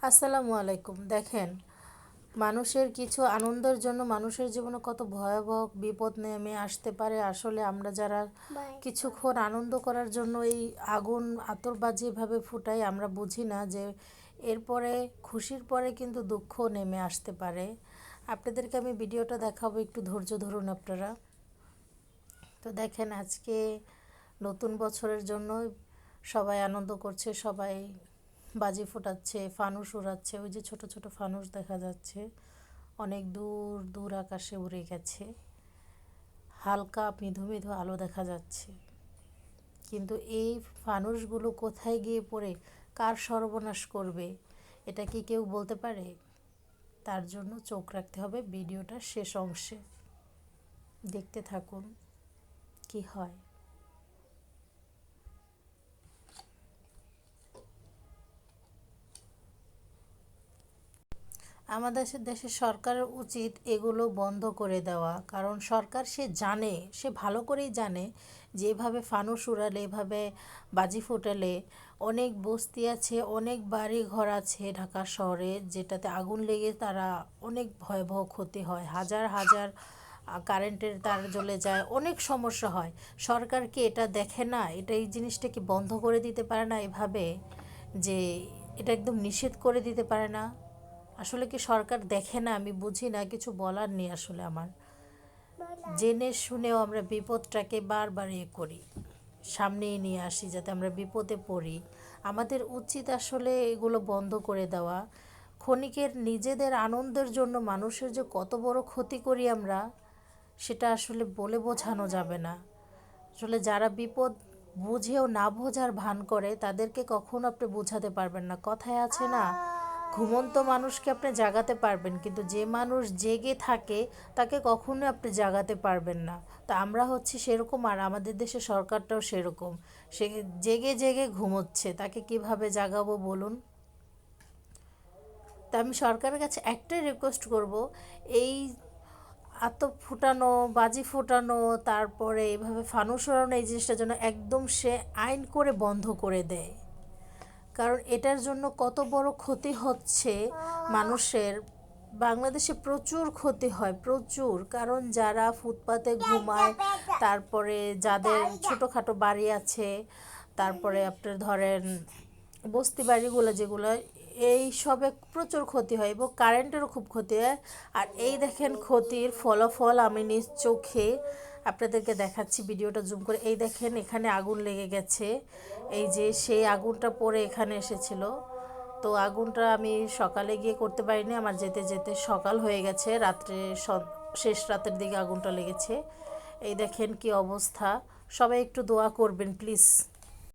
আসসালামু আলাইকুম। দেখেন, মানুষের কিছু আনন্দের জন্য মানুষের জীবনে কত ভয়াবহ বিপদ নেমে আসতে পারে। আসলে আমরা যারা কিছুক্ষণ আনন্দ করার জন্য এই আগুন আতশবাজি এভাবে ফুটাই, আমরা বুঝি না যে এরপরে খুশির পরে কিন্তু দুঃখ নেমে আসতে পারে। আপনাদেরকে আমি ভিডিওটা দেখাবো, একটু ধৈর্য ধরুন আপনারা। তো দেখেন, আজকে নতুন বছরের জন্য সবাই আনন্দ করছে, সবাই বাজি ফোটাচ্ছে, ফানুস উড়াচ্ছে। ওই যে ছোট ছোট ফানুস দেখা যাচ্ছে, অনেক দূর দূর আকাশে উড়ে গেছে। হালকা মৃদু মৃদু আলো দেখা যাচ্ছে, কিন্তু এই ফানুসগুলো কোথায় গিয়ে পড়ে কার সর্বনাশ করবে এটা কি কেউ বলতে পারে? তার জন্য চোখ রাখতে হবে ভিডিওটার শেষ অংশে। দেখতে থাকুন কি হয়। আমাদের দেশের সরকারের উচিত এগুলো বন্ধ করে দেওয়া, কারণ সরকার সে ভালো করেই জানে যে এভাবে ফানুস উড়ালে, এভাবে বাজি ফোটালে অনেক বস্তি আছে, অনেক বাড়ি ঘর আছে ঢাকা শহরে, যেটাতে আগুন লেগে তারা অনেক ভয়াবহ ক্ষতি হয়, হাজার হাজার কারেন্টের তার জ্বলে যায়, অনেক সমস্যা হয়। সরকার কি এটা দেখে না? এটা এই জিনিসটা কি বন্ধ করে দিতে পারে না এভাবে, যে এটা একদম নিষেধ করে দিতে পারে না? আসলে কি সরকার দেখে না? আমি বুঝি না, কিছু বলার নেই আসলে আমার। জেনে শুনেও আমরা বিপদটাকে বারবার করি, সামনেই নিয়ে আসি যাতে আমরা বিপদে পড়ি। আমাদের উচিত আসলে এগুলো বন্ধ করে দেওয়া। ক্ষণিকের নিজেদের আনন্দের জন্য মানুষের যে কত বড় ক্ষতি করি আমরা, সেটা আসলে বলে বোঝানো যাবে না। আসলে যারা বিপদ বুঝেও না বোঝার ভান করে তাদেরকে কখনো আপনি বোঝাতে পারবেন না। কথায় আছে না, ঘুমন্ত মানুষকে আপনি জাগাতে পারবেন, কিন্তু যে মানুষ জেগে থাকে তাকে কখনোই আপনি জাগাতে পারবেন না। তা আমরা হচ্ছে সেরকম, আর আমাদের দেশের সরকারটাও সেরকম। সে জেগে জেগে ঘুমোচ্ছে, তাকে কিভাবে জাগাবো বলুন? তা আমি সরকারের কাছে একটাই রিকোয়েস্ট করব, এই আতপ ফুটানো, বাজি ফোটানো, তারপরে এভাবে ফানুস ওড়ানো, এই জিনিসটা যেন একদম সে আইন করে বন্ধ করে দেয়। কারণ এটার জন্য কত বড় ক্ষতি হচ্ছে মানুষের। বাংলাদেশে প্রচুর ক্ষতি হয়, প্রচুর। কারণ যারা ফুটপাতে ঘুমায়, তারপরে যাদের ছোটোখাটো বাড়ি আছে, তারপরে আপনার ধরেন বস্তি বাড়িগুলো যেগুলো, এই সবে প্রচুর ক্ষতি হয় এবং কারেন্টেরও খুব ক্ষতি হয়। আর এই দেখেন ক্ষতির ফলাফল আমি নিজ চোখে আপনাদেরকে দেখাচ্ছি, ভিডিওটা জুম করে। এই দেখেন, এখানে আগুন লেগে গেছে। এই যে সেই আগুনটা পড়ে এখানে এসেছিল। তো আগুনটা আমি সকালে গিয়ে করতে পারিনি, আমার যেতে যেতে সকাল হয়ে গেছে, রাত্রে শেষ রাতের দিকে আগুনটা লেগেছে। এই দেখেন কি অবস্থা। সবাই একটু দোয়া করবেন প্লিজ।